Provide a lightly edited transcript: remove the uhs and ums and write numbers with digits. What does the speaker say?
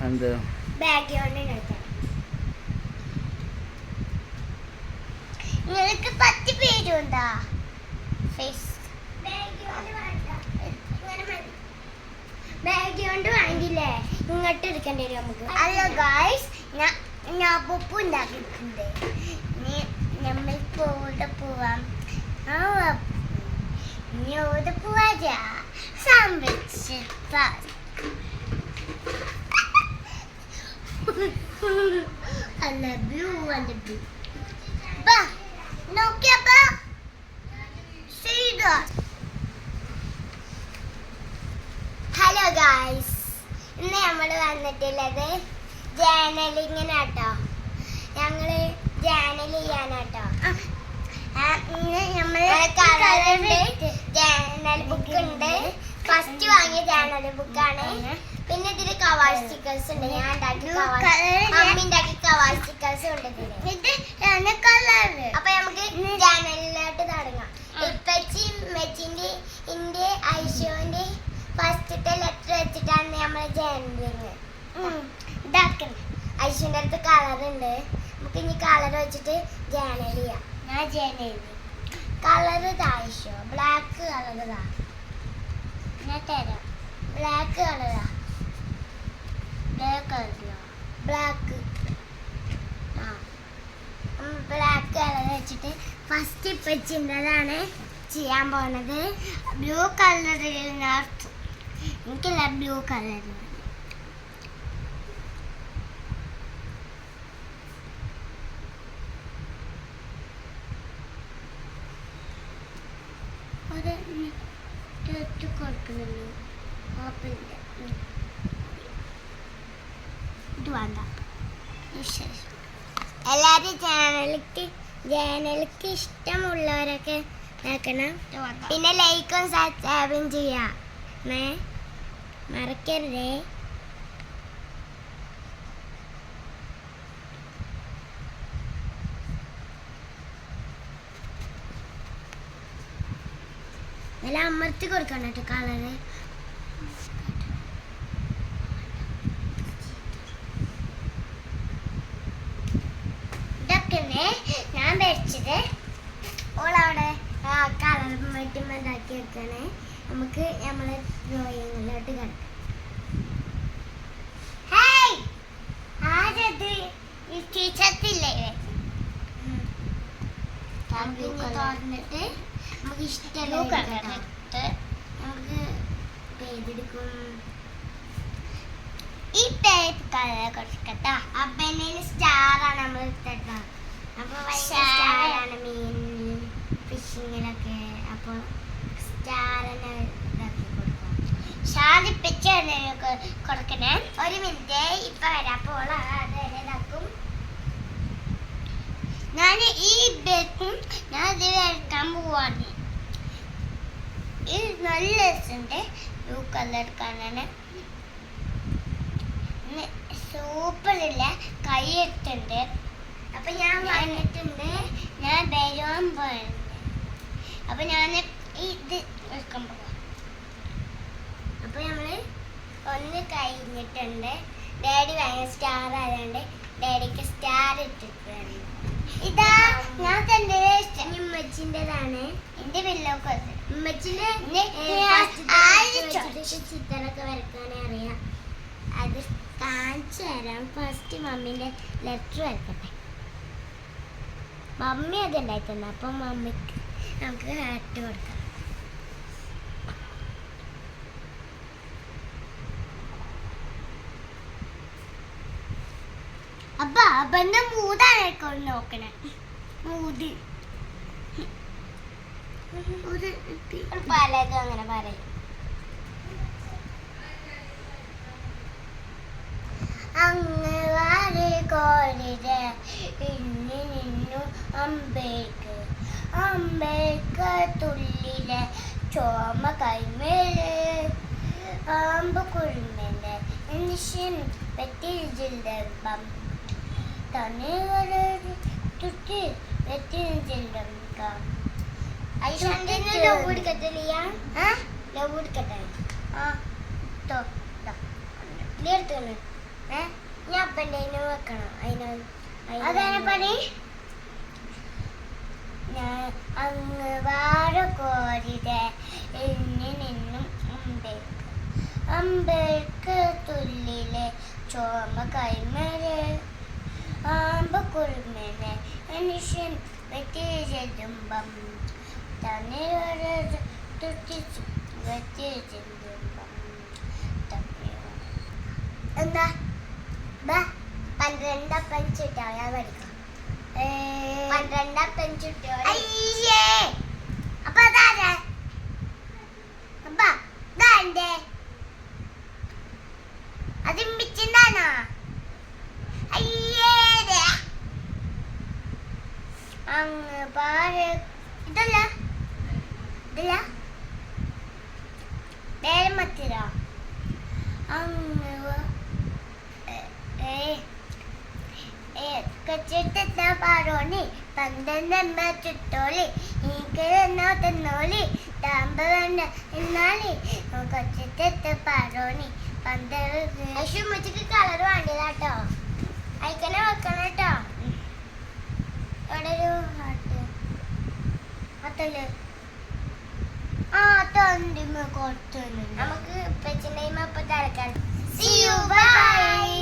എന്ത് നിങ്ങൾക്ക് 10 പേരുണ്ടാ ബാക്ക്ഗ്രൗണ്ട് വേണമെങ്കിലേ ഇങ്ങോട്ട് എടുക്കേണ്ടി വരും നമുക്ക്. ഹലോ ഗായ്സ്, ഞാൻ പൊപ്പ് ഉണ്ടാക്കിയിട്ടുണ്ട്. നമ്മൾ ഇവിടെ പോവാം. ഇവിടെ പോവാ സംരക്ഷിപ്പ I love you, I love you. Ba, Nokia ba? See that? Hello guys. ഇന്ന് നമ്മൾ വന്നിട്ടുള്ളത് ജേർണലിങ്ങിനാട്ടോ. ഞങ്ങള് ജേർണൽ ചെയ്യാനാട്ടോ. ഇന്ന് നമ്മൾ കളറുണ്ട്, ജേർണൽ ബുക്ക് ഉണ്ട്. ഫസ്റ്റ് വാങ്ങിയ ജേർണൽ ബുക്കാണ്. പിന്നെ ഇതില് കവാർ സ്റ്റിക്കേഴ്സ് ഉണ്ട്. ഞാൻ ഉണ്ടാക്കി അമ്മ ഉണ്ടാക്കി കവാർ സ്റ്റിക്കേഴ്സും ഉണ്ട് ഇതില്. അപ്പൊ നമുക്ക് ജേർണലിലോട്ട് തുടങ്ങാം. ഇപ്പച്ചി മെച്ചിന്റെ ഇന്റെ ഐശോന്റെ ഫസ്റ്റത്തെ ലെറ്റർ വെച്ചിട്ടാണ് നമ്മൾ ജേർണലിങ് ഇതാക്കുന്നത്. ഐശോന്റെ അടുത്ത് കളർ ഉണ്ട്. നമുക്ക് ഇനി കളർ വെച്ചിട്ട് ജേർണൽ ചെയ്യാം. ഞാൻ ജേർണൽ കളർ ഇതാ ഐശോ, ബ്ലാക്ക് കളർ ഇതാ. ഞാൻ തരാം. ബ്ലാക്ക് കളറാ, ബ്ലാക്ക് കളർ വെച്ചിട്ട് ഫസ്റ്റ് ഇപ്പച്ചിൻ്റെതാണ് ചെയ്യാൻ പോണത്. ബ്ലൂ കളറിൽ എനിക്കല്ല ബ്ലൂ കളർ. കൊടുക്കുന്നുള്ളൂ. ഇത് വേണ്ട. എല്ലാവരും ചാനലിക്ക് ഇഷ്ടമുള്ളവരൊക്കെ നോക്കണം. പിന്നെ ലൈക്കും സബ്സ്ക്രൈബും ചെയ്യാം, മറക്കരുതേ. നല്ല അമർത്തി കൊടുക്കണം കേട്ടോ കളറ്. ഇതൊക്കെ ഞാൻ വരച്ചത് ഓളവിടെ കളർ മറ്റുണ്ടാക്കി വെക്കണേ. നമുക്ക് നമ്മളെ ഡ്രോയിങ്ങിലോട്ട് കിടക്കാം. ആരത് ടീച്ചർത്തില്ലേ? തുറന്നിട്ട് നമുക്ക് ഇഷ്ടമുള്ള നമുക്ക് പേരെടുക്കും. ഈ പേര് കളർ കൊടുക്കട്ടോ. അപ്പൊ സ്റ്റാറാണ് നമ്മൾ എടുത്തട്ടോ. അപ്പൊ സ്റ്റാറാണ് മീൻ ഫിഷിങ്ങിലൊക്കെ. അപ്പൊ സ്റ്റാറിനെ ഇതാക്കി കൊടുക്കാം. ഷാദിപ്പിച്ച് കൊടുക്കണേ. ഒരു മിനിറ്റ് ഇപ്പൊ വരാം. അപ്പോൾ അതുവരെ ഇതാക്കും. ഞാൻ ഈ ബേക്കും ഞാൻ ഇത് വരയ്ക്കാൻ പോവാണ്. ഇത് നല്ല രസമുണ്ട്. ബ്ലൂ കളർ എടുക്കാനാണ്. സൂപ്പറില്ല കൈ എടുത്തുണ്ട്. അപ്പൊ ഞാൻ വന്നിട്ടുണ്ട്. ഞാൻ വരാൻ പോയുണ്ട്. അപ്പൊ ഞാൻ ഇത് എടുക്കാൻ പോവാം. അപ്പൊ നമ്മള് ഒന്ന് കഴിഞ്ഞിട്ടുണ്ട്. ഡാഡി ഭയങ്കര സ്റ്റാർ ആയതുകൊണ്ട് ഡാഡിക്ക് സ്റ്റാർ ഇട്ടിട്ടുണ്ട്. ഇതാ ഞാൻ തന്നെ ഉമ്മച്ചിൻ്റെതാണ്. എന്റെ വെള്ളമൊക്കെ ഉമ്മച്ചിന്റെ ചിത്രമൊക്കെ വരക്കാനേ അറിയാം. അത് കാണിച്ചു തരാം. ഫസ്റ്റ് മമ്മീൻ്റെ ലെറ്റർ വരക്കട്ടെ. മമ്മി അത് ഉണ്ടായിട്ടുണ്ട്. അപ്പം മമ്മിക്ക് നമുക്ക് ഹാറ്റ് കൊടുക്കാം. അപ്പൊ അപ്പന്റെ മൂതാണ് നോക്കണേ. മൂതി പലതും അങ്ങനെ പറയും. അങ്ങ് കോരിത് ഇന്നു നിന്നു അമ്പേക്ക് തുള്ളിലെ ചോമ കൈമേല് ആമ്പ് കുഴുമ്പന്റെ മനുഷ്യൻ വെറ്റിൽ ജില്ലം തണികളെ തുട്ടി വെറ്റിൽ ജില്ലം ലവ് കൊടുക്കട്ടെ. ലവ് കൊടുക്കട്ടെ. എടുത്തോണ്ട് ഞാൻ അപ്പൻ്റെ വെക്കണം അതിന് പണി ഞാൻ അങ്ങ് വാഴ കോരിടെ എണ്ണി നിന്നും അമ്പേർക്ക് തുള്ളിലെ ചോമ കൈമരെ ആമ്പ കുറുമനെ മനുഷ്യൻ വെട്ടിയെഴുതുമ്പം തന്നെ തുട്ടിച്ചു വെട്ടിയെഴുതുമ്പം എന്താ 12 പെഞ്ചിട്ടോ ഞാൻ പഠിക്കാം 12 പെഞ്ചിട്ടോ അയ്യേ അപ്പൊ അതാരെ അപ്പ ഇതാണ്ടേ അതിമ്പിച്ചിണ്ടാണോ അയ്യേ അങ്ങ് പാര് ഇതല്ല നേരെ മത്തിരോ അങ്ങ് കച്ചിട്ടെത്താ പാറോണി 12 ചുറ്റോളി ഈക്കെന്നോ തന്നോളി താമ്പ വേണ്ട എന്നാളി കച്ചിട്ടെത്ത പാറോണി 12 അശ്വമ്മച്ചിക്ക് കളർ വേണ്ടതാട്ടോ അയക്കനെ വെക്കണം കേട്ടോ അവിടെ ഒരു ഹാർട്ട് അതല്ലേ ആ തണ്ടിമ കുറച്ച് നമുക്ക് പെച്ചിൻ്റെയും അപ്പം തിരക്കാൻ See you, bye.